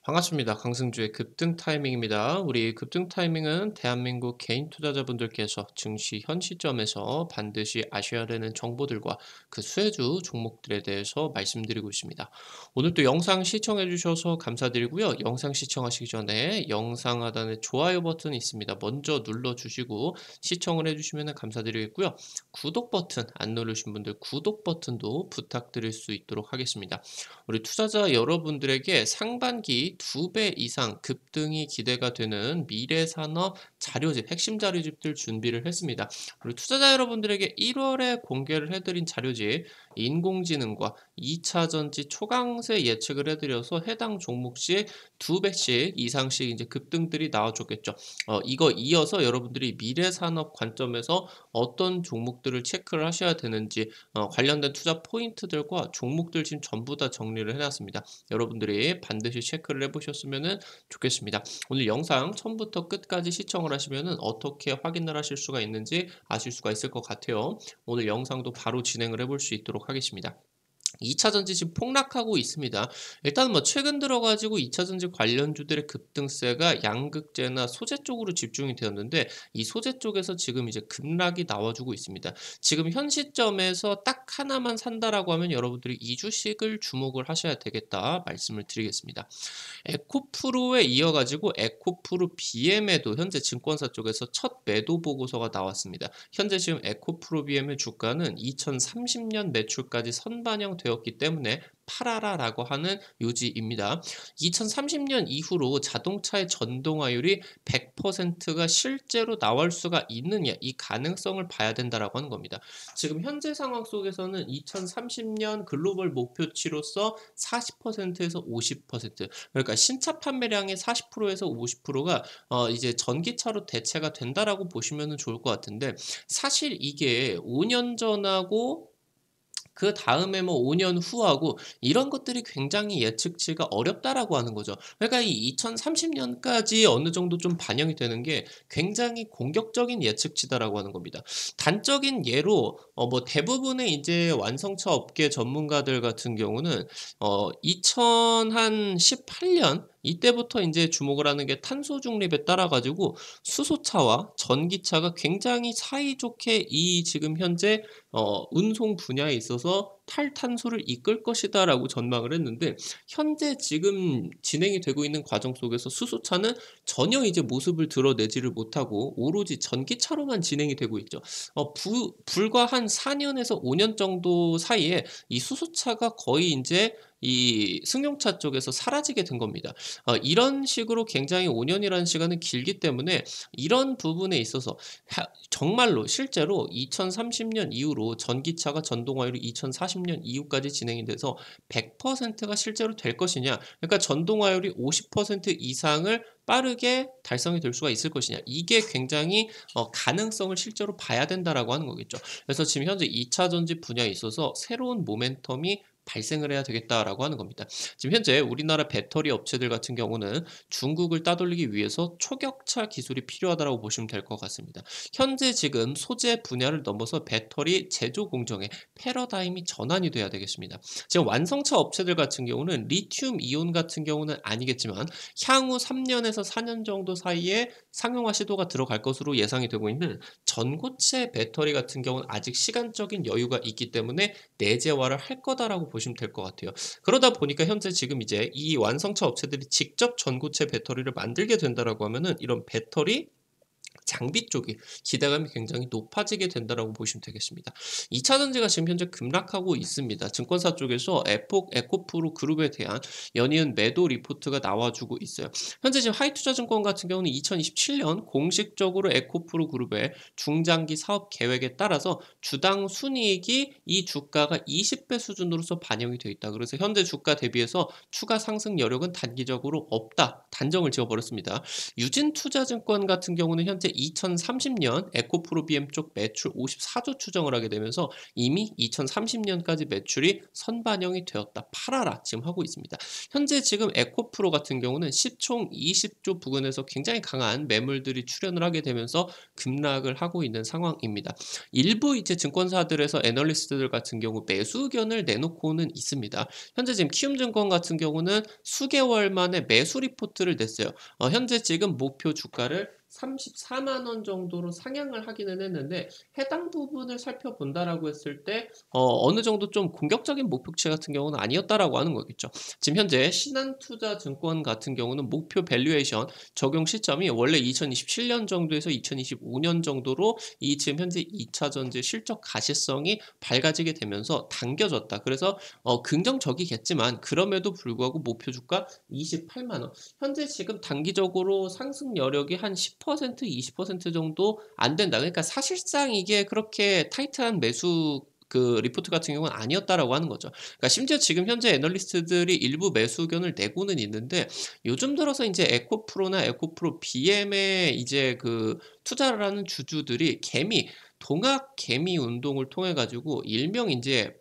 반갑습니다. 강승주의 급등 타이밍입니다. 우리 급등 타이밍은 대한민국 개인 투자자분들께서 증시 현 시점에서 반드시 아셔야 되는 정보들과 그 수혜주 종목들에 대해서 말씀드리고 있습니다. 오늘도 영상 시청해 주셔서 감사드리고요. 영상 시청하시기 전에 영상 하단에 좋아요 버튼이 있습니다. 먼저 눌러 주시고 시청을 해 주시면 감사드리겠고요. 구독 버튼 안 누르신 분들 구독 버튼도 부탁드릴 수 있도록 하겠습니다. 우리 투자자 여러분들에게 상반기 2배 이상 급등이 기대가 되는 미래산업 자료집, 핵심 자료집들 준비를 했습니다. 우리 투자자 여러분들에게 1월에 공개를 해드린 자료집, 인공지능과 2차 전지 초강세 예측을 해드려서 해당 종목씩 2배씩 이상씩 이제 급등들이 나와줬겠죠. 이거 이어서 여러분들이 미래산업 관점에서 어떤 종목들을 체크를 하셔야 되는지 관련된 투자 포인트들과 종목들 지금 전부 다 정리를 해놨습니다. 여러분들이 반드시 체크를 해보셨으면 좋겠습니다. 오늘 영상 처음부터 끝까지 시청을 하시면 어떻게 확인을 하실 수가 있는지 아실 수가 있을 것 같아요. 오늘 영상도 바로 진행을 해볼 수 있도록 하겠습니다. 2차 전지 지금 폭락하고 있습니다. 일단 뭐 최근 들어가지고 2차 전지 관련주들의 급등세가 양극재나 소재 쪽으로 집중이 되었는데 이 소재 쪽에서 지금 이제 급락이 나와주고 있습니다. 지금 현 시점에서 딱 하나만 산다라고 하면 여러분들이 이 주식을 주목을 하셔야 되겠다 말씀을 드리겠습니다. 에코프로에 이어가지고 에코프로 BM에도 현재 증권사 쪽에서 첫 매도 보고서가 나왔습니다. 현재 지금 에코프로 BM의 주가는 2030년 매출까지 선반영되었기 때문에 팔아라라고 하는 요지입니다. 2030년 이후로 자동차의 전동화율이 100%가 실제로 나올 수가 있느냐, 이 가능성을 봐야 된다라고 하는 겁니다. 지금 현재 상황 속에서는 2030년 글로벌 목표치로서 40%에서 50%, 그러니까 신차 판매량의 40%에서 50%가 이제 전기차로 대체가 된다라고 보시면 좋을 것 같은데, 사실 이게 5년 전하고 그 다음에 뭐 5년 후하고 이런 것들이 굉장히 예측치가 어렵다라고 하는 거죠. 그러니까 이 2030년까지 어느 정도 좀 반영이 되는 게 굉장히 공격적인 예측치다라고 하는 겁니다. 단적인 예로 뭐 대부분의 이제 완성차 업계 전문가들 같은 경우는 2018년 이때부터 이제 주목을 하는 게 탄소 중립에 따라 가지고 수소차와 전기차가 굉장히 사이좋게 이 지금 현재 운송 분야에 있어서 탈탄소를 이끌 것이다라고 전망을 했는데, 현재 지금 진행이 되고 있는 과정 속에서 수소차는 전혀 이제 모습을 드러내지를 못하고 오로지 전기차로만 진행이 되고 있죠. 불과 한 4년에서 5년 정도 사이에 이 수소차가 거의 이제 이 승용차 쪽에서 사라지게 된 겁니다. 이런 식으로 굉장히 5년이라는 시간은 길기 때문에 이런 부분에 있어서 정말로 실제로 2030년 이후로 전기차가 전동화율이 2040년 이후까지 진행이 돼서 100%가 실제로 될 것이냐, 그러니까 전동화율이 50% 이상을 빠르게 달성이 될 수가 있을 것이냐, 이게 굉장히 가능성을 실제로 봐야 된다라고 하는 거겠죠. 그래서 지금 현재 2차 전지 분야에 있어서 새로운 모멘텀이 발생을 해야 되겠다라고 하는 겁니다. 지금 현재 우리나라 배터리 업체들 같은 경우는 중국을 따돌리기 위해서 초격차 기술이 필요하다고 보시면 될 것 같습니다. 현재 지금 소재 분야를 넘어서 배터리 제조 공정의 패러다임이 전환이 돼야 되겠습니다. 지금 완성차 업체들 같은 경우는 리튬 이온 같은 경우는 아니겠지만 향후 3년에서 4년 정도 사이에 상용화 시도가 들어갈 것으로 예상이 되고 있는 전고체 배터리 같은 경우는 아직 시간적인 여유가 있기 때문에 내재화를 할 거다라고 보시면 될 것 같아요. 그러다 보니까 현재 지금 이제 이 완성차 업체들이 직접 전고체 배터리를 만들게 된다라고 하면은 이런 배터리 장비 쪽이 기대감이 굉장히 높아지게 된다라고 보시면 되겠습니다. 2차 전지가 지금 현재 급락하고 있습니다. 증권사 쪽에서 에코프로 그룹에 대한 연이은 매도 리포트가 나와주고 있어요. 현재 지금 하이투자증권 같은 경우는 2027년 공식적으로 에코프로 그룹의 중장기 사업 계획에 따라서 주당 순이익이 이 주가가 20배 수준으로서 반영이 되어 있다. 그래서 현재 주가 대비해서 추가 상승 여력은 단기적으로 없다. 단정을 지어 버렸습니다. 유진투자증권 같은 경우는 현재 2030년 에코프로 BM 쪽 매출 54조 추정을 하게 되면서 이미 2030년까지 매출이 선반영이 되었다. 팔아라 지금 하고 있습니다. 현재 지금 에코프로 같은 경우는 시총 20조 부근에서 굉장히 강한 매물들이 출현을 하게 되면서 급락을 하고 있는 상황입니다. 일부 이제 증권사들에서 애널리스트들 같은 경우 매수 의견을 내놓고는 있습니다. 현재 지금 키움증권 같은 경우는 수개월 만에 매수 리포트를 냈어요. 현재 지금 목표 주가를 34만 원 정도로 상향을 하기는 했는데 해당 부분을 살펴본다라고 했을 때 어느 정도 좀 공격적인 목표치 같은 경우는 아니었다라고 하는 거겠죠. 지금 현재 신한투자증권 같은 경우는 목표 밸류에이션 적용 시점이 원래 2027년 정도에서 2025년 정도로 이 지금 현재 2차 전지 실적 가시성이 밝아지게 되면서 당겨졌다. 그래서 긍정적이겠지만 그럼에도 불구하고 목표 주가 28만 원. 현재 지금 단기적으로 상승 여력이 한 10% 20% 정도 안 된다. 그러니까 사실상 이게 그렇게 타이트한 매수 그 리포트 같은 경우는 아니었다라고 하는 거죠. 그러니까 심지어 지금 현재 애널리스트들이 일부 매수 의견을 내고는 있는데 요즘 들어서 이제 에코프로나 에코프로 BM에 이제 그 투자를 하는 주주들이 동학 개미 운동을 통해 가지고 일명 이제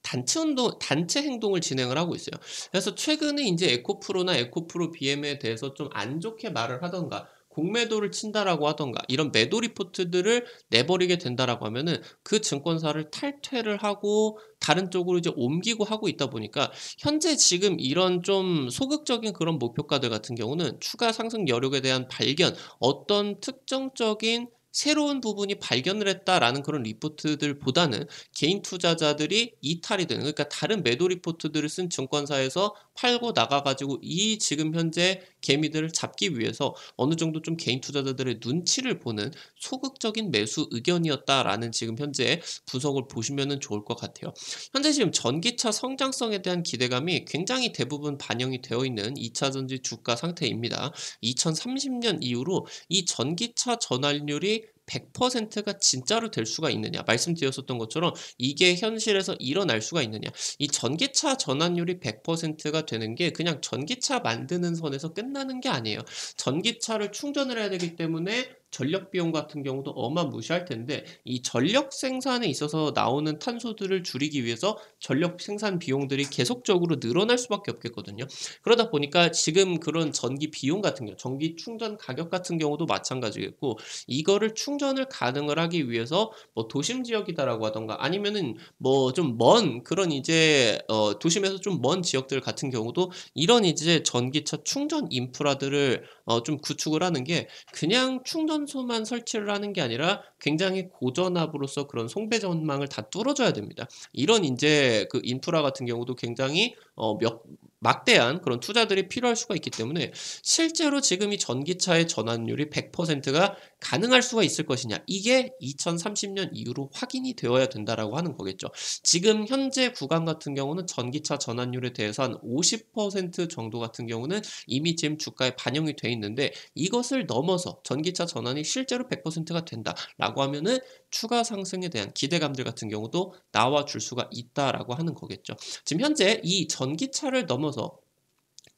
단체 행동을 진행을 하고 있어요. 그래서 최근에 이제 에코프로나 에코프로 BM에 대해서 좀 안 좋게 말을 하던가 공매도를 친다라고 하던가 이런 매도 리포트들을 내버리게 된다라고 하면은 그 증권사를 탈퇴를 하고 다른 쪽으로 이제 옮기고 하고 있다 보니까 현재 지금 이런 좀 소극적인 그런 목표가들 같은 경우는 추가 상승 여력에 대한 발견, 어떤 특정적인 새로운 부분이 발견을 했다라는 그런 리포트들보다는 개인 투자자들이 이탈이 되는, 그러니까 다른 매도 리포트들을 쓴 증권사에서 팔고 나가가지고 이 지금 현재 개미들을 잡기 위해서 어느 정도 좀 개인 투자자들의 눈치를 보는 소극적인 매수 의견이었다라는 지금 현재 분석을 보시면 좋을 것 같아요. 현재 지금 전기차 성장성에 대한 기대감이 굉장히 대부분 반영이 되어 있는 2차 전지 주가 상태입니다. 2030년 이후로 이 전기차 전환율이 100%가 진짜로 될 수가 있느냐, 말씀드렸었던 것처럼 이게 현실에서 일어날 수가 있느냐. 이 전기차 전환율이 100%가 되는 게 그냥 전기차 만드는 선에서 끝나는 게 아니에요. 전기차를 충전을 해야 되기 때문에 전력 비용 같은 경우도 어마무시할 텐데 이 전력 생산에 있어서 나오는 탄소들을 줄이기 위해서 전력 생산 비용들이 계속적으로 늘어날 수밖에 없겠거든요. 그러다 보니까 지금 그런 전기 비용 같은 경우, 전기 충전 가격 같은 경우도 마찬가지겠고, 이거를 충전을 가능을 하기 위해서 뭐 도심 지역이다라고 하던가 아니면은 뭐 좀 먼 그런 이제 도심에서 좀 먼 지역들 같은 경우도 이런 이제 전기차 충전 인프라들을 좀 구축을 하는 게 그냥 충전소만 설치를 하는 게 아니라 굉장히 고전압으로서 그런 송배전망을 다 뚫어줘야 됩니다. 이런 이제 그 인프라 같은 경우도 굉장히 막대한 그런 투자들이 필요할 수가 있기 때문에 실제로 지금 이 전기차의 전환율이 100%가 가능할 수가 있을 것이냐, 이게 2030년 이후로 확인이 되어야 된다라고 하는 거겠죠. 지금 현재 구간 같은 경우는 전기차 전환율에 대해서 한 50% 정도 같은 경우는 이미 지금 주가에 반영이 돼 있는데 이것을 넘어서 전기차 전환이 실제로 100%가 된다라고 하면은 추가 상승에 대한 기대감들 같은 경우도 나와줄 수가 있다라고 하는 거겠죠. 지금 현재 이 전기차를 넘어서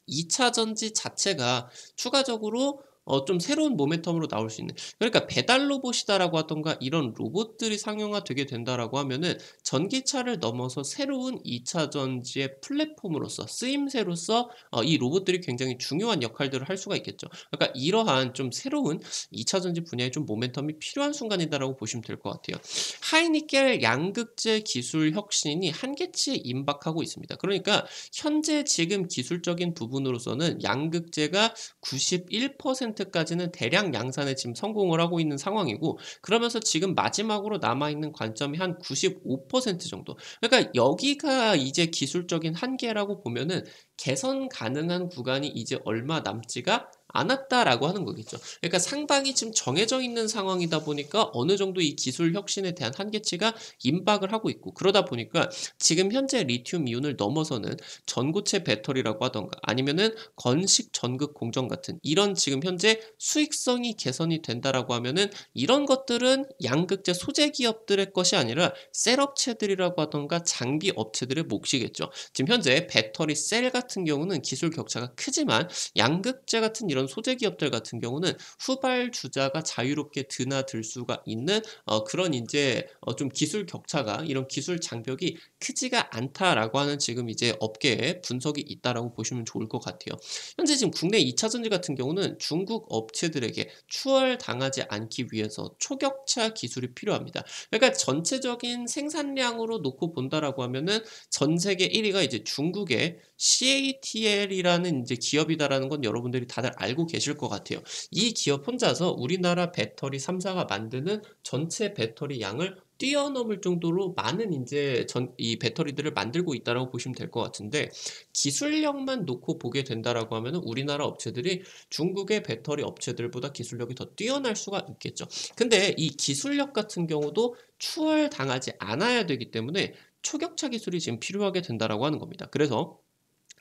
2차 전지 자체가 추가적으로 좀 새로운 모멘텀으로 나올 수 있는, 그러니까 배달 로봇이다라고 하던가 이런 로봇들이 상용화되게 된다라고 하면은 전기차를 넘어서 새로운 2차 전지의 플랫폼으로서 쓰임새로서 이 로봇들이 굉장히 중요한 역할들을 할 수가 있겠죠. 그러니까 이러한 좀 새로운 2차 전지 분야에 좀 모멘텀이 필요한 순간이다라고 보시면 될 것 같아요. 하이니켈 양극재 기술 혁신이 한계치에 임박하고 있습니다. 그러니까 현재 지금 기술적인 부분으로서는 양극재가 91%까지는 대량 양산에 지금 성공을 하고 있는 상황이고, 그러면서 지금 마지막으로 남아있는 관점이 한 95% 정도. 그러니까 여기가 이제 기술적인 한계라고 보면은 개선 가능한 구간이 이제 얼마 남지가 않았다라고 하는 거겠죠. 그러니까 상방이 지금 정해져 있는 상황이다 보니까 어느 정도 이 기술 혁신에 대한 한계치가 임박을 하고 있고 그러다 보니까 지금 현재 리튬 이온을 넘어서는 전고체 배터리라고 하던가 아니면은 건식 전극 공정 같은 이런 지금 현재 수익성이 개선이 된다라고 하면은 이런 것들은 양극재 소재 기업들의 것이 아니라 셀 업체들이라고 하던가 장비 업체들의 몫이겠죠. 지금 현재 배터리 셀 같은 경우는 기술 격차가 크지만 양극재 같은 이런 소재 기업들 같은 경우는 후발주자가 자유롭게 드나들 수가 있는 그런 이제 좀 기술 격차가 이런 기술 장벽이 크지가 않다라고 하는 지금 이제 업계에 분석이 있다라고 보시면 좋을 것 같아요. 현재 지금 국내 2차 전지 같은 경우는 중국 업체들에게 추월당하지 않기 위해서 초격차 기술이 필요합니다. 그러니까 전체적인 생산량으로 놓고 본다라고 하면은 전 세계 1위가 이제 중국의 CATL이라는 이제 기업이다라는 건 여러분들이 다들 알고 계실 것 같아요. 이 기업 혼자서 우리나라 배터리 3사가 만드는 전체 배터리 양을 뛰어넘을 정도로 많은 이제 이 배터리들을 만들고 있다라고 보시면 될 것 같은데 기술력만 놓고 보게 된다라고 하면은 우리나라 업체들이 중국의 배터리 업체들보다 기술력이 더 뛰어날 수가 있겠죠. 근데 이 기술력 같은 경우도 추월당하지 않아야 되기 때문에 초격차 기술이 지금 필요하게 된다라고 하는 겁니다. 그래서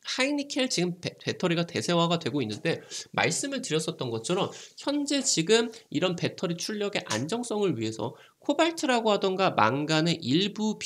하이니켈 지금 배터리가 대세화가 되고 있는데 말씀을 드렸었던 것처럼 현재 지금 이런 배터리 출력의 안정성을 위해서 코발트라고 하던가 망간의 일부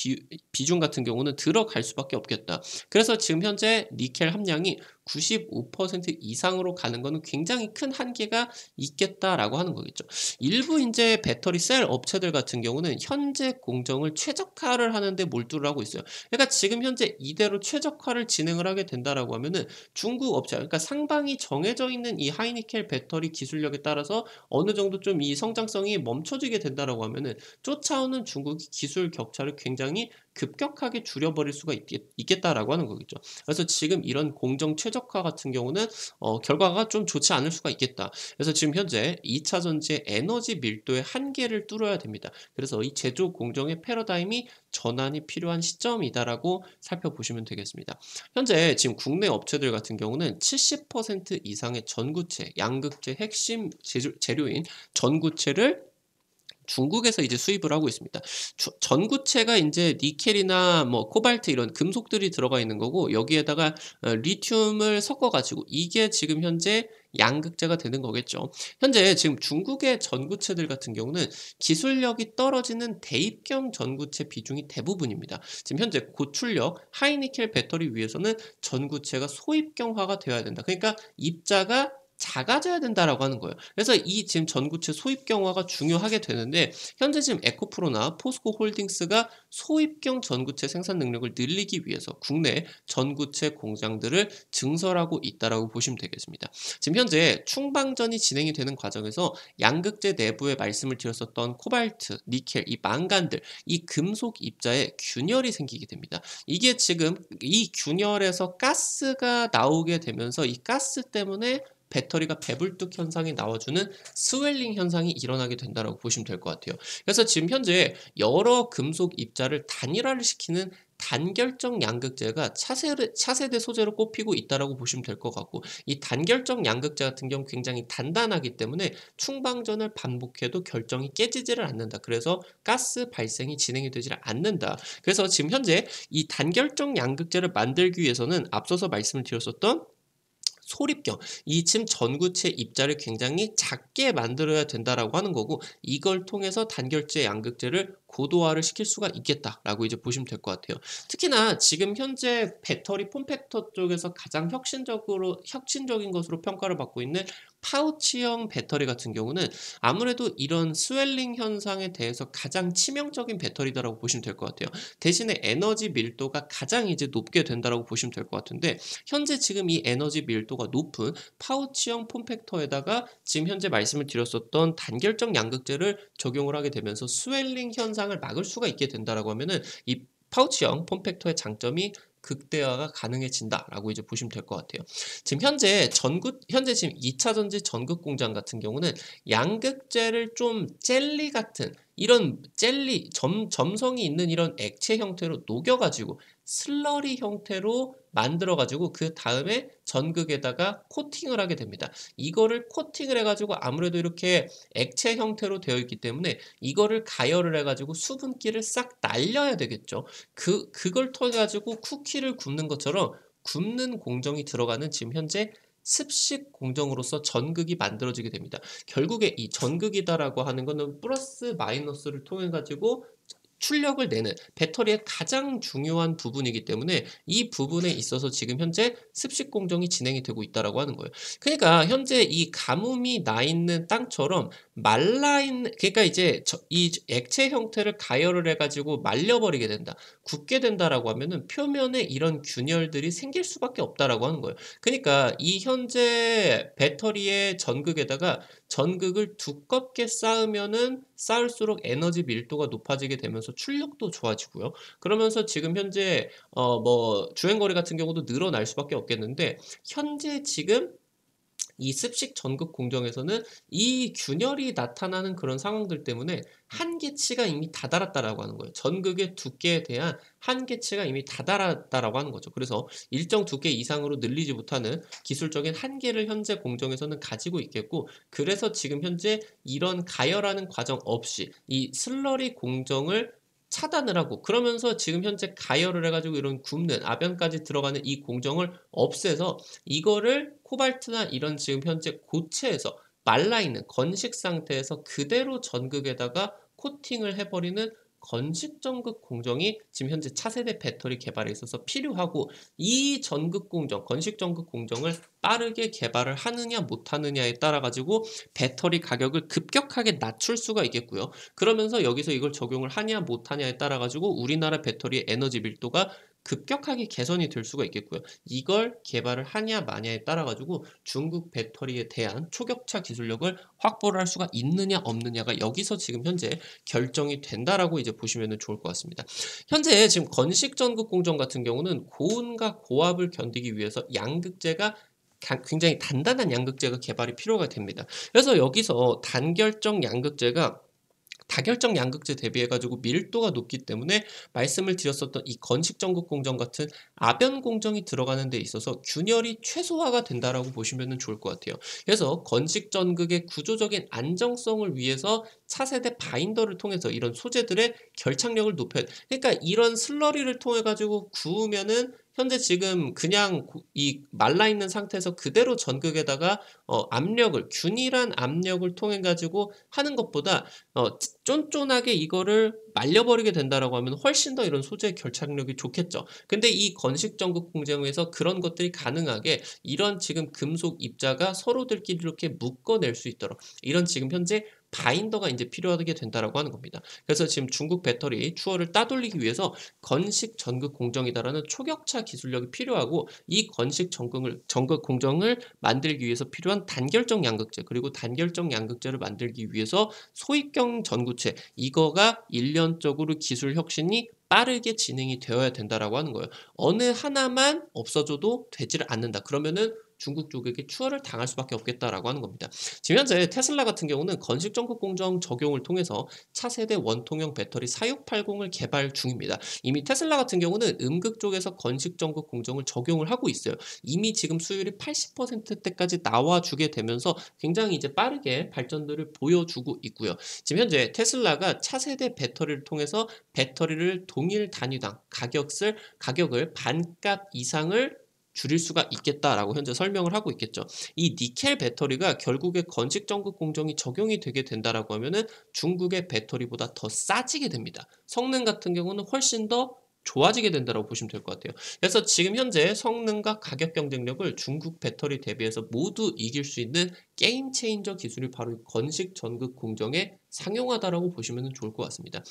비중 같은 경우는 들어갈 수밖에 없겠다. 그래서 지금 현재 니켈 함량이 95% 이상으로 가는 것은 굉장히 큰 한계가 있겠다라고 하는 거겠죠. 일부 이제 배터리 셀 업체들 같은 경우는 현재 공정을 최적화를 하는데 몰두를 하고 있어요. 그러니까 지금 현재 이대로 최적화를 진행을 하게 된다라고 하면은 중국 업체, 그러니까 상방이 정해져 있는 이 하이니켈 배터리 기술력에 따라서 어느 정도 좀 이 성장성이 멈춰지게 된다라고 하면은 쫓아오는 중국이 기술 격차를 굉장히 급격하게 줄여버릴 수가 있겠다라고 하는 거겠죠. 그래서 지금 이런 공정 최적화 같은 경우는 결과가 좀 좋지 않을 수가 있겠다. 그래서 지금 현재 2차 전지의 에너지 밀도의 한계를 뚫어야 됩니다. 그래서 이 제조 공정의 패러다임이 전환이 필요한 시점이다라고 살펴보시면 되겠습니다. 현재 지금 국내 업체들 같은 경우는 70% 이상의 전구체, 양극재 핵심 재료인 전구체를 중국에서 이제 수입을 하고 있습니다. 전구체가 이제 니켈이나 뭐 코발트 이런 금속들이 들어가 있는 거고 여기에다가 리튬을 섞어 가지고 이게 지금 현재 양극재가 되는 거겠죠. 현재 지금 중국의 전구체들 같은 경우는 기술력이 떨어지는 대입형 전구체 비중이 대부분입니다. 지금 현재 고출력 하이니켈 배터리 위해서는 전구체가 소입경화가 되어야 된다. 그러니까 입자가 작아져야 된다라고 하는 거예요. 그래서 이 지금 전구체 소입경화가 중요하게 되는데 현재 지금 에코프로나 포스코 홀딩스가 소입경 전구체 생산 능력을 늘리기 위해서 국내 전구체 공장들을 증설하고 있다라고 보시면 되겠습니다. 지금 현재 충방전이 진행이 되는 과정에서 양극재 내부에 말씀을 드렸었던 코발트, 니켈, 이 망간들, 이 금속 입자에 균열이 생기게 됩니다. 이게 지금 이 균열에서 가스가 나오게 되면서 이 가스 때문에 배터리가 배불뚝 현상이 나와주는 스웰링 현상이 일어나게 된다고 보시면 될 것 같아요. 그래서 지금 현재 여러 금속 입자를 단일화를 시키는 단결적 양극재가 차세대 소재로 꼽히고 있다고 보시면 될 것 같고 이 단결적 양극재 같은 경우 굉장히 단단하기 때문에 충방전을 반복해도 결정이 깨지지를 않는다. 그래서 가스 발생이 진행이 되지를 않는다. 그래서 지금 현재 이 단결적 양극재를 만들기 위해서는 앞서서 말씀을 드렸었던 소립경, 이 지금 전구체 입자를 굉장히 작게 만들어야 된다라고 하는 거고 이걸 통해서 단결재 양극재를 고도화를 시킬 수가 있겠다라고 이제 보시면 될 것 같아요. 특히나 지금 현재 배터리 폼팩터 쪽에서 가장 혁신적인 것으로 평가를 받고 있는 파우치형 배터리 같은 경우는 아무래도 이런 스웰링 현상에 대해서 가장 치명적인 배터리다라고 보시면 될 것 같아요. 대신에 에너지 밀도가 가장 이제 높게 된다라고 보시면 될 것 같은데 현재 지금 이 에너지 밀도가 높은 파우치형 폼팩터에다가 지금 현재 말씀을 드렸었던 단결적 양극재를 적용을 하게 되면서 스웰링 현상을 막을 수가 있게 된다라고 하면은 이 파우치형 폼팩터의 장점이 극대화가 가능해진다라고 이제 보시면 될 것 같아요. 지금 현재 지금 2차 전지 전극 공장 같은 경우는 양극재를 좀 젤리 같은 이런 젤리 점성이 있는 이런 액체 형태로 녹여가지고 슬러리 형태로 만들어 가지고 그 다음에 전극에다가 코팅을 하게 됩니다. 이거를 코팅을 해 가지고 아무래도 이렇게 액체 형태로 되어 있기 때문에 이거를 가열을 해 가지고 수분기를 싹 날려야 되겠죠. 그걸 통해 가지고 쿠키를 굽는 것처럼 굽는 공정이 들어가는 지금 현재 습식 공정으로서 전극이 만들어지게 됩니다. 결국에 이 전극이다라고 하는 거는 플러스 마이너스를 통해 가지고 출력을 내는 배터리의 가장 중요한 부분이기 때문에 이 부분에 있어서 지금 현재 습식 공정이 진행이 되고 있다라고 하는 거예요. 그러니까 현재 이 가뭄이 나 있는 땅처럼 말라 있는, 그러니까 이제 이 액체 형태를 가열을 해가지고 말려버리게 된다, 굳게 된다라고 하면은 표면에 이런 균열들이 생길 수밖에 없다라고 하는 거예요. 그러니까 이 현재 배터리의 전극에다가 전극을 두껍게 쌓으면은 쌓을수록 에너지 밀도가 높아지게 되면서 출력도 좋아지고요. 그러면서 지금 현재 뭐 주행거리 같은 경우도 늘어날 수밖에 없겠는데, 현재 지금 이 습식 전극 공정에서는 이 균열이 나타나는 그런 상황들 때문에 한계치가 이미 다다랐다라고 하는 거예요. 전극의 두께에 대한 한계치가 이미 다다랐다라고 하는 거죠. 그래서 일정 두께 이상으로 늘리지 못하는 기술적인 한계를 현재 공정에서는 가지고 있겠고, 그래서 지금 현재 이런 가열하는 과정 없이 이 슬러리 공정을 차단을 하고, 그러면서 지금 현재 가열을 해가지고 이런 굽는 아변까지 들어가는 이 공정을 없애서 이거를 코발트나 이런 지금 현재 고체에서 말라있는 건식 상태에서 그대로 전극에다가 코팅을 해버리는 건식 전극 공정이 지금 현재 차세대 배터리 개발에 있어서 필요하고, 이 전극 공정, 건식 전극 공정을 빠르게 개발을 하느냐 못하느냐에 따라 가지고 배터리 가격을 급격하게 낮출 수가 있겠고요. 그러면서 여기서 이걸 적용을 하냐 못하냐에 따라 가지고 우리나라 배터리의 에너지 밀도가 급격하게 개선이 될 수가 있겠고요. 이걸 개발을 하냐 마냐에 따라 가지고 중국 배터리에 대한 초격차 기술력을 확보를 할 수가 있느냐 없느냐가 여기서 지금 현재 결정이 된다라고 이제 보시면 좋을 것 같습니다. 현재 지금 건식 전극 공정 같은 경우는 고온과 고압을 견디기 위해서 양극재가 굉장히 단단한 양극재가 개발이 필요가 됩니다. 그래서 여기서 단결정 양극재가 다결적 양극재 대비해 가지고 밀도가 높기 때문에 말씀을 드렸었던 이 건식 전극 공정 같은 아변 공정이 들어가는 데 있어서 균열이 최소화가 된다라고 보시면 좋을 것 같아요. 그래서 건식 전극의 구조적인 안정성을 위해서 차세대 바인더를 통해서 이런 소재들의 결착력을 높여야 돼. 그러니까 이런 슬러리를 통해 가지고 구우면은 현재 지금 그냥 이 말라있는 상태에서 그대로 전극에다가 압력을, 균일한 압력을 통해 가지고 하는 것보다 쫀쫀하게 이거를 말려버리게 된다라고 하면 훨씬 더 이런 소재 결착력이 좋겠죠. 근데 이 건식 전극 공정에서 그런 것들이 가능하게 이런 지금 금속 입자가 서로들끼리 이렇게 묶어낼 수 있도록 이런 지금 현재 바인더가 이제 필요하게 된다라고 하는 겁니다. 그래서 지금 중국 배터리 추월을 따돌리기 위해서 건식 전극 공정이다라는 초격차 기술력이 필요하고, 이 건식 전극 공정을 만들기 위해서 필요한 단결적 양극재, 그리고 단결적 양극재를 만들기 위해서 소입경 전구체, 이거가 일련적으로 기술 혁신이 빠르게 진행이 되어야 된다라고 하는 거예요. 어느 하나만 없어져도 되지를 않는다. 그러면은 중국 쪽에게 추월을 당할 수밖에 없겠다라고 하는 겁니다. 지금 현재 테슬라 같은 경우는 건식 전극 공정 적용을 통해서 차세대 원통형 배터리 4680을 개발 중입니다. 이미 테슬라 같은 경우는 음극 쪽에서 건식 전극 공정을 적용을 하고 있어요. 이미 지금 수율이 80%대까지 나와주게 되면서 굉장히 이제 빠르게 발전들을 보여주고 있고요. 지금 현재 테슬라가 차세대 배터리를 통해서 배터리를 동일 단위당 가격을 반값 이상을 줄일 수가 있겠다라고 현재 설명을 하고 있겠죠. 이 니켈 배터리가 결국에 건식 전극 공정이 적용이 되게 된다라고 하면은 중국의 배터리보다 더 싸지게 됩니다. 성능 같은 경우는 훨씬 더 좋아지게 된다고 보시면 될 것 같아요. 그래서 지금 현재 성능과 가격 경쟁력을 중국 배터리 대비해서 모두 이길 수 있는 게임 체인저 기술이 바로 건식 전극 공정에 상용하다라고 보시면 좋을 것 같습니다.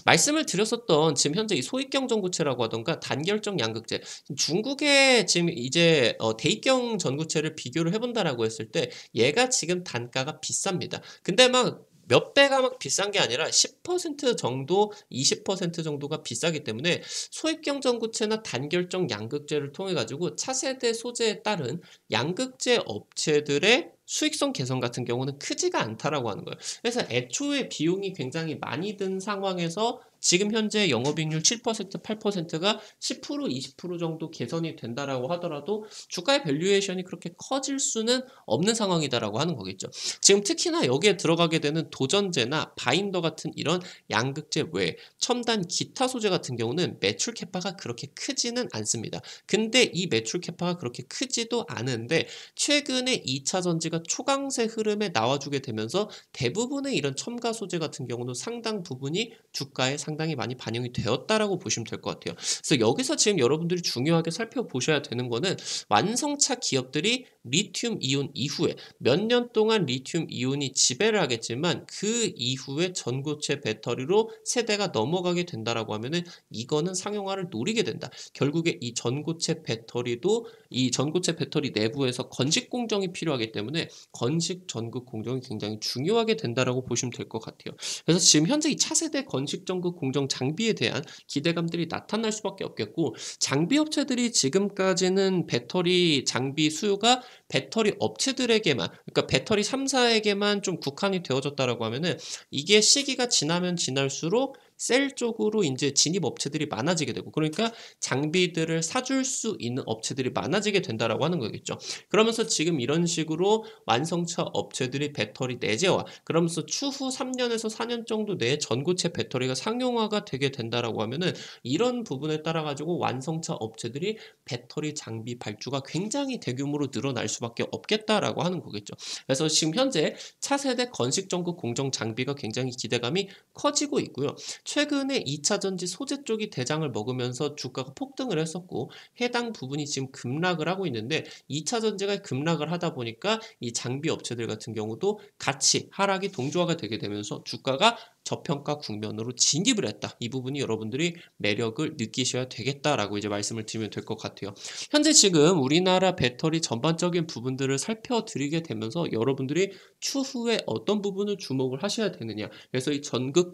말씀을 드렸었던 지금 현재 이 소입경 전구체라고 하던가 단결적 양극재, 중국의 지금 이제 대입경 전구체를 비교를 해본다라고 했을 때 얘가 지금 단가가 비쌉니다. 근데 막 몇 배가 막 비싼 게 아니라 10% 정도, 20% 정도가 비싸기 때문에 소입경 전구체나 단결적 양극재를 통해 가지고 차세대 소재에 따른 양극재 업체들의 수익성 개선 같은 경우는 크지가 않다라고 하는 거예요. 그래서 애초에 비용이 굉장히 많이 든 상황에서 지금 현재 영업이익률 7%, 8%가 10%, 20% 정도 개선이 된다라고 하더라도 주가의 밸류에이션이 그렇게 커질 수는 없는 상황이다라고 하는 거겠죠. 지금 특히나 여기에 들어가게 되는 도전제나 바인더 같은 이런 양극재 외에 첨단 기타 소재 같은 경우는 매출 캐파가 그렇게 크지는 않습니다. 근데 이 매출 캐파가 그렇게 크지도 않은데 최근에 2차 전지가 초강세 흐름에 나와주게 되면서 대부분의 이런 첨가 소재 같은 경우는 상당 부분이 주가에 상당히 많이 반영이 되었다라고 보시면 될 것 같아요. 그래서 여기서 지금 여러분들이 중요하게 살펴보셔야 되는 거는 완성차 기업들이 리튬 이온 이후에 몇 년 동안 리튬 이온이 지배를 하겠지만 그 이후에 전고체 배터리로 세대가 넘어가게 된다라고 하면은 이거는 상용화를 노리게 된다. 결국에 이 전고체 배터리도 이 전고체 배터리 내부에서 건식 공정이 필요하기 때문에 건식 전극 공정이 굉장히 중요하게 된다라고 보시면 될 것 같아요. 그래서 지금 현재 이 차세대 건식 전극 공정 장비에 대한 기대감들이 나타날 수밖에 없겠고 장비 업체들이 지금까지는 배터리 장비 수요가 배터리 업체들에게만 그러니까 배터리 3사에게만 좀 국한이 되어졌다라고 하면은 이게 시기가 지나면 지날수록 셀 쪽으로 이제 진입 업체들이 많아지게 되고 그러니까 장비들을 사줄 수 있는 업체들이 많아지게 된다라고 하는 거겠죠. 그러면서 지금 이런 식으로 완성차 업체들이 배터리 내재화 그러면서 추후 3년에서 4년 정도 내에 전고체 배터리가 상용화가 되게 된다라고 하면은 이런 부분에 따라 가지고 완성차 업체들이 배터리 장비 발주가 굉장히 대규모로 늘어날 수밖에 없겠다라고 하는 거겠죠. 그래서 지금 현재 차세대 건식 전극 공정 장비가 굉장히 기대감이 커지고 있고요. 최근에 2차 전지 소재 쪽이 대장을 먹으면서 주가가 폭등을 했었고 해당 부분이 지금 급락을 하고 있는데 2차 전지가 급락을 하다 보니까 이 장비 업체들 같은 경우도 같이 하락이 동조화가 되게 되면서 주가가 저평가 국면으로 진입을 했다. 이 부분이 여러분들이 매력을 느끼셔야 되겠다라고 이제 말씀을 드리면 될 것 같아요. 현재 지금 우리나라 배터리 전반적인 부분들을 살펴드리게 되면서 여러분들이 추후에 어떤 부분을 주목을 하셔야 되느냐. 그래서 이 전극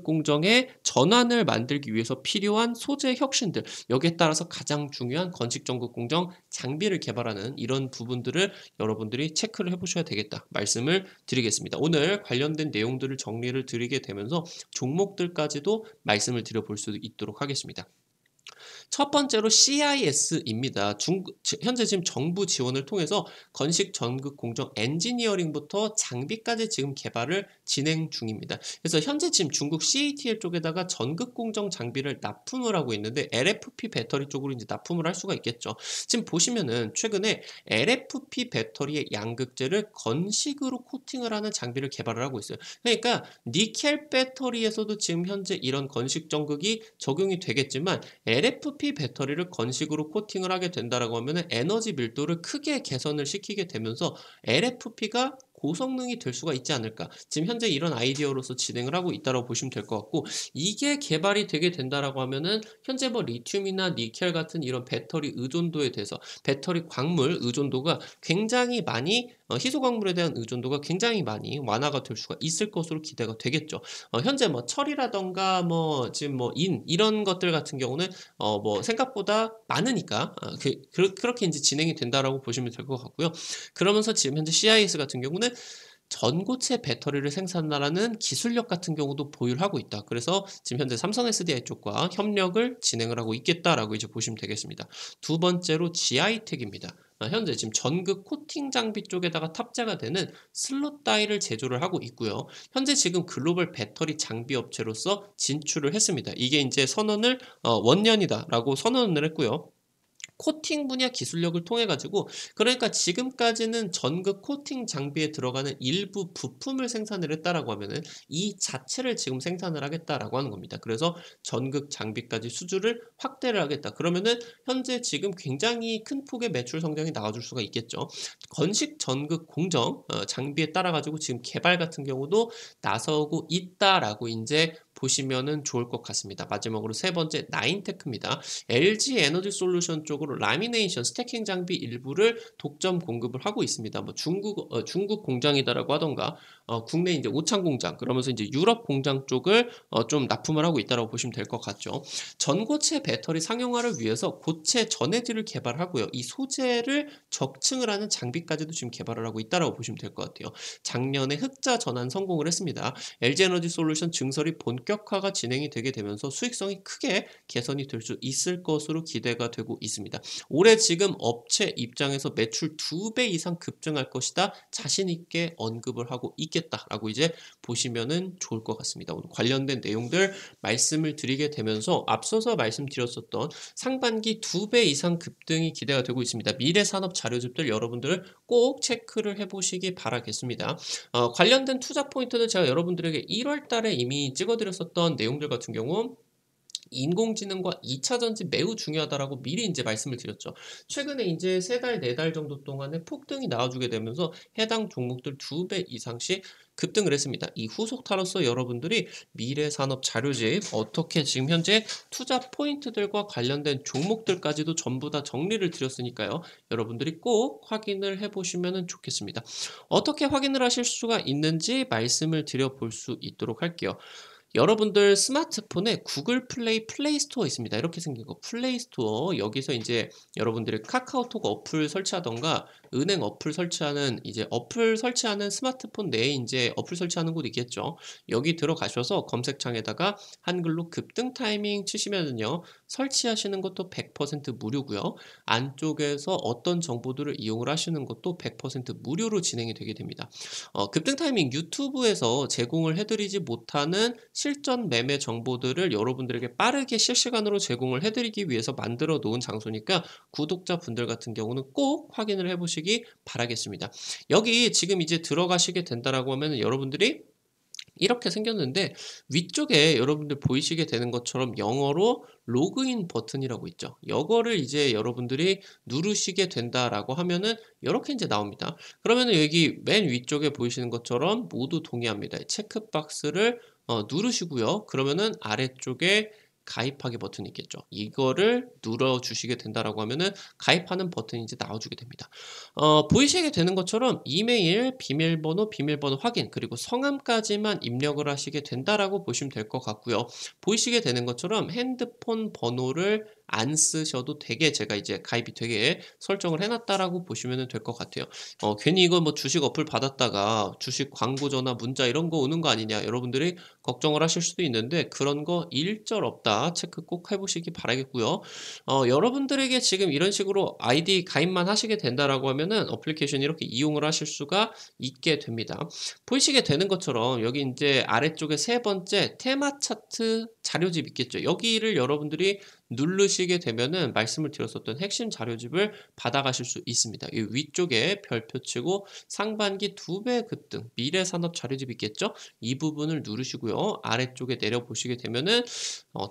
공정의 전환을 만들기 위해서 필요한 소재 혁신들, 여기에 따라서 가장 중요한 건식 전극 공정 장비를 개발하는 이런 부분들을 여러분들이 체크를 해보셔야 되겠다 말씀을 드리겠습니다. 오늘 관련된 내용들을 정리를 드리게 되면서 종목들까지도 말씀을 드려볼 수 있도록 하겠습니다. 첫 번째로 CIS입니다. 현재 지금 정부 지원을 통해서 건식 전극 공정 엔지니어링부터 장비까지 지금 개발을 진행 중입니다. 그래서 현재 지금 중국 CATL 쪽에다가 전극 공정 장비를 납품을 하고 있는데 LFP 배터리 쪽으로 이제 납품을 할 수가 있겠죠. 지금 보시면은 최근에 LFP 배터리의 양극재를 건식으로 코팅을 하는 장비를 개발을 하고 있어요. 그러니까 니켈 배터리에서도 지금 현재 이런 건식 전극이 적용이 되겠지만 LFP 배터리를 건식으로 코팅을 하게 된다라고 하면 에너지 밀도를 크게 개선을 시키게 되면서 LFP가 고성능이 될 수가 있지 않을까. 지금 현재 이런 아이디어로서 진행을 하고 있다고 보시면 될 것 같고 이게 개발이 되게 된다라고 하면은 현재 뭐 리튬이나 니켈 같은 이런 배터리 의존도에 대해서 배터리 광물 의존도가 굉장히 많이 희소 광물에 대한 의존도가 굉장히 많이 완화가 될 수가 있을 것으로 기대가 되겠죠. 현재 뭐 철이라던가 뭐 지금 뭐 이런 것들 같은 경우는 뭐 생각보다 많으니까 그렇게 이제 진행이 된다라고 보시면 될 것 같고요. 그러면서 지금 현재 CIS 같은 경우는 전고체 배터리를 생산하라는 기술력 같은 경우도 보유를 하고 있다. 그래서 지금 현재 삼성 SDI 쪽과 협력을 진행을 하고 있겠다라고 이제 보시면 되겠습니다. 두 번째로 GI텍입니다. 현재 지금 전극 코팅 장비 쪽에다가 탑재가 되는 슬롯 다이를 제조를 하고 있고요. 현재 지금 글로벌 배터리 장비 업체로서 진출을 했습니다. 이게 이제 선언을 원년이다라고 선언을 했고요. 코팅 분야 기술력을 통해 가지고 그러니까 지금까지는 전극 코팅 장비에 들어가는 일부 부품을 생산을 했다라고 하면은 이 자체를 지금 생산을 하겠다라고 하는 겁니다. 그래서 전극 장비까지 수주를 확대를 하겠다. 그러면은 현재 지금 굉장히 큰 폭의 매출 성장이 나와줄 수가 있겠죠. 건식 전극 공정 장비에 따라 가지고 지금 개발 같은 경우도 나서고 있다라고 이제 보시면은 좋을 것 같습니다. 마지막으로 세 번째 나인테크입니다. LG 에너지 솔루션 쪽으로 라미네이션 스태킹 장비 일부를 독점 공급을 하고 있습니다. 뭐 중국 공장이다라고 하던가 국내 이제 오창 공장 그러면서 이제 유럽 공장 쪽을 좀 납품을 하고 있다라고 보시면 될 것 같죠. 전고체 배터리 상용화를 위해서 고체 전해질을 개발하고요. 이 소재를 적층을 하는 장비까지도 지금 개발을 하고 있다라고 보시면 될 것 같아요. 작년에 흑자 전환 성공을 했습니다. LG 에너지 솔루션 증설이 본격 본격화가 진행이 되게 되면서 수익성이 크게 개선이 될 수 있을 것으로 기대가 되고 있습니다. 올해 지금 업체 입장에서 매출 2배 이상 급증할 것이다. 자신 있게 언급을 하고 있겠다라고 이제 보시면은 좋을 것 같습니다. 오늘 관련된 내용들 말씀을 드리게 되면서 앞서서 말씀드렸었던 상반기 2배 이상 급등이 기대가 되고 있습니다. 미래산업 자료집들 여러분들 꼭 체크를 해보시기 바라겠습니다. 관련된 투자 포인트는 제가 여러분들에게 1월 달에 이미 찍어드렸었던 내용들 같은 경우 인공지능과 2차 전지 매우 중요하다라고 미리 이제 말씀을 드렸죠. 최근에 이제 3달, 4달 정도 동안에 폭등이 나와주게 되면서 해당 종목들 2배 이상씩 급등을 했습니다. 이 후속타로서 여러분들이 미래산업 자료집 어떻게 지금 현재 투자 포인트들과 관련된 종목들까지도 전부 다 정리를 드렸으니까요. 여러분들이 꼭 확인을 해보시면 좋겠습니다. 어떻게 확인을 하실 수가 있는지 말씀을 드려볼 수 있도록 할게요. 여러분들 스마트폰에 구글 플레이 스토어 있습니다. 이렇게 생긴 거 플레이 스토어 여기서 이제 여러분들이 카카오톡 어플 설치하던가 은행 어플 설치하는 이제 어플 설치하는 스마트폰 내에 이제 어플 설치하는 곳 있겠죠. 여기 들어가셔서 검색창에다가 한글로 급등 타이밍 치시면은요. 설치하시는 것도 100% 무료고요. 안쪽에서 어떤 정보들을 이용을 하시는 것도 100% 무료로 진행이 되게 됩니다. 급등 타이밍 유튜브에서 제공을 해드리지 못하는 실전 매매 정보들을 여러분들에게 빠르게 실시간으로 제공을 해드리기 위해서 만들어 놓은 장소니까 구독자분들 같은 경우는 꼭 확인을 해보시기 바라겠습니다. 여기 지금 이제 들어가시게 된다라고 하면 여러분들이 이렇게 생겼는데 위쪽에 여러분들 보이시게 되는 것처럼 영어로 로그인 버튼이라고 있죠. 이거를 이제 여러분들이 누르시게 된다라고 하면은 이렇게 이제 나옵니다. 그러면은 여기 맨 위쪽에 보이시는 것처럼 모두 동의합니다. 체크박스를 누르시고요. 그러면은 아래쪽에 가입하기 버튼이 있겠죠. 이거를 눌러주시게 된다라고 하면은 가입하는 버튼이 이제 나와주게 됩니다. 보이시게 되는 것처럼 이메일, 비밀번호 확인, 그리고 성함까지만 입력을 하시게 된다라고 보시면 될 것 같고요. 보이시게 되는 것처럼 핸드폰 번호를 안 쓰셔도 되게 제가 이제 가입이 되게 설정을 해놨다라고 보시면 될 것 같아요. 괜히 이거 뭐 주식 어플 받았다가 주식 광고 전화 문자 이런 거 오는 거 아니냐 여러분들이 걱정을 하실 수도 있는데 그런 거 일절 없다 체크 꼭 해보시기 바라겠고요. 여러분들에게 지금 이런 식으로 아이디 가입만 하시게 된다라고 하면은 어플리케이션 이렇게 이용을 하실 수가 있게 됩니다. 보이시게 되는 것처럼 여기 이제 아래쪽에 세 번째 테마 차트 자료집 있겠죠. 여기를 여러분들이 누르시게 되면은 말씀을 드렸었던 핵심 자료집을 받아가실 수 있습니다. 이 위쪽에 별표 치고 상반기 2배 급등 미래산업 자료집 있겠죠? 이 부분을 누르시고요. 아래쪽에 내려보시게 되면은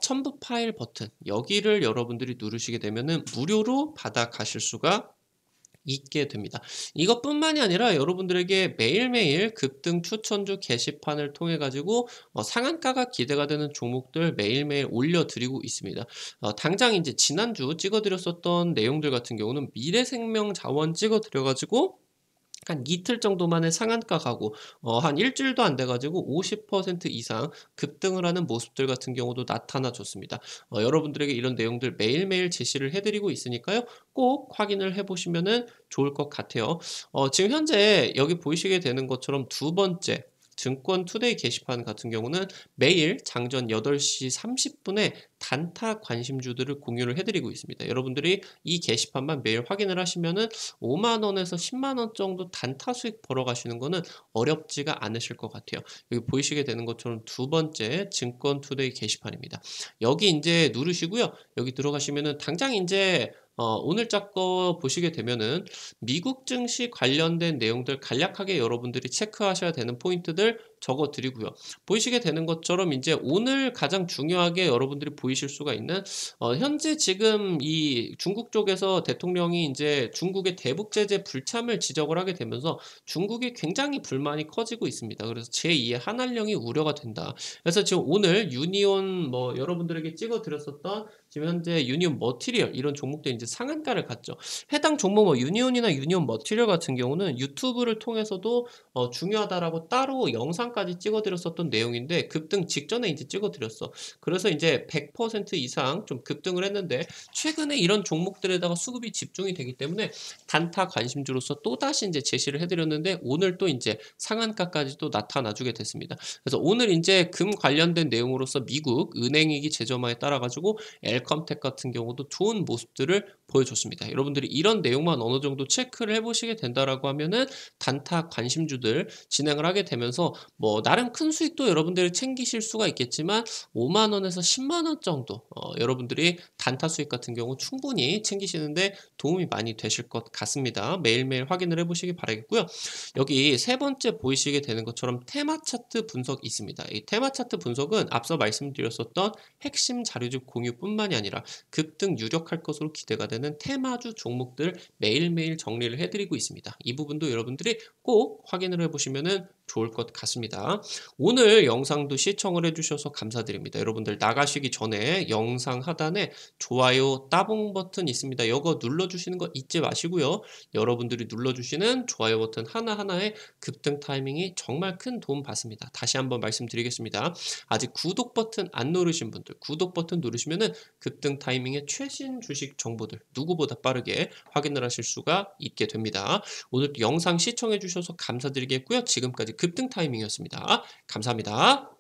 첨부 파일 버튼 여기를 여러분들이 누르시게 되면은 무료로 받아가실 수가 있게 됩니다. 이것뿐만이 아니라 여러분들에게 매일매일 급등 추천주 게시판을 통해 가지고 상한가가 기대가 되는 종목들 매일매일 올려드리고 있습니다. 당장 이제 지난주 찍어드렸었던 내용들 같은 경우는 미래생명자원 찍어드려가지고 한 이틀 정도 만에 상한가 가고 한 일주일도 안 돼가지고 50% 이상 급등을 하는 모습들 같은 경우도 나타나줬습니다. 여러분들에게 이런 내용들 매일매일 제시를 해드리고 있으니까요. 꼭 확인을 해보시면 좋을 것 같아요. 지금 현재 여기 보이시게 되는 것처럼 두 번째 증권 투데이 게시판 같은 경우는 매일 장전 8시 30분에 단타 관심주들을 공유를 해드리고 있습니다. 여러분들이 이 게시판만 매일 확인을 하시면은 5만원에서 10만원 정도 단타 수익 벌어 가시는 거는 어렵지가 않으실 것 같아요. 여기 보이시게 되는 것처럼 두 번째 증권 투데이 게시판입니다. 여기 이제 누르시고요. 여기 들어가시면은 당장 이제 오늘자 거 보시게 되면은 미국 증시 관련된 내용들 간략하게 여러분들이 체크하셔야 되는 포인트들 적어 드리고요. 보이시게 되는 것처럼 이제 오늘 가장 중요하게 여러분들이 보이실 수가 있는 현재 지금 이 중국 쪽에서 대통령이 이제 중국의 대북 제재 불참을 지적을 하게 되면서 중국이 굉장히 불만이 커지고 있습니다. 그래서 제2의 한한령이 우려가 된다. 그래서 지금 오늘 유니온 뭐 여러분들에게 찍어 드렸었던 지금 현재 유니온 머티리얼 이런 종목들 이제 상한가를 갔죠. 해당 종목 뭐 유니온이나 유니온 머티리얼 같은 경우는 유튜브를 통해서도 중요하다라고 따로 영상 상한까지 찍어 드렸었던 내용인데 급등 직전에 이제 찍어 드렸어. 그래서 이제 100% 이상 좀 급등을 했는데 최근에 이런 종목들에다가 수급이 집중이 되기 때문에 단타 관심주로서 또다시 이제 제시를 해 드렸는데 오늘 또 이제 상한가까지 또 나타나 주게 됐습니다. 그래서 오늘 이제 금 관련된 내용으로서 미국 은행위기 재점화에 따라 가지고 엘컴텍 같은 경우도 좋은 모습들을 보여줬습니다. 여러분들이 이런 내용만 어느 정도 체크를 해보시게 된다라고 하면은 단타 관심주들 진행을 하게 되면서 뭐 나름 큰 수익도 여러분들이 챙기실 수가 있겠지만 5만 원에서 10만 원 정도 여러분들이 단타 수익 같은 경우 충분히 챙기시는데 도움이 많이 되실 것 같습니다. 매일매일 확인을 해보시기 바라겠고요. 여기 세 번째 보이시게 되는 것처럼 테마 차트 분석이 있습니다. 이 테마 차트 분석은 앞서 말씀드렸었던 핵심 자료집 공유뿐만이 아니라 급등 유력할 것으로 기대가 되는 테마주 종목들 매일매일 정리를 해드리고 있습니다. 이 부분도 여러분들이 꼭 확인을 해보시면 좋을 것 같습니다. 오늘 영상도 시청을 해주셔서 감사드립니다. 여러분들 나가시기 전에 영상 하단에 좋아요 따봉 버튼 있습니다. 이거 눌러주시는 거 잊지 마시고요. 여러분들이 눌러주시는 좋아요 버튼 하나하나에 급등 타이밍이 정말 큰 도움 받습니다. 다시 한번 말씀드리겠습니다. 아직 구독 버튼 안 누르신 분들 구독 버튼 누르시면은 급등 타이밍의 최신 주식 정보들 누구보다 빠르게 확인을 하실 수가 있게 됩니다. 오늘 영상 시청해 주셔서 감사드리겠고요. 지금까지 급등 타이밍이었습니다. 감사합니다.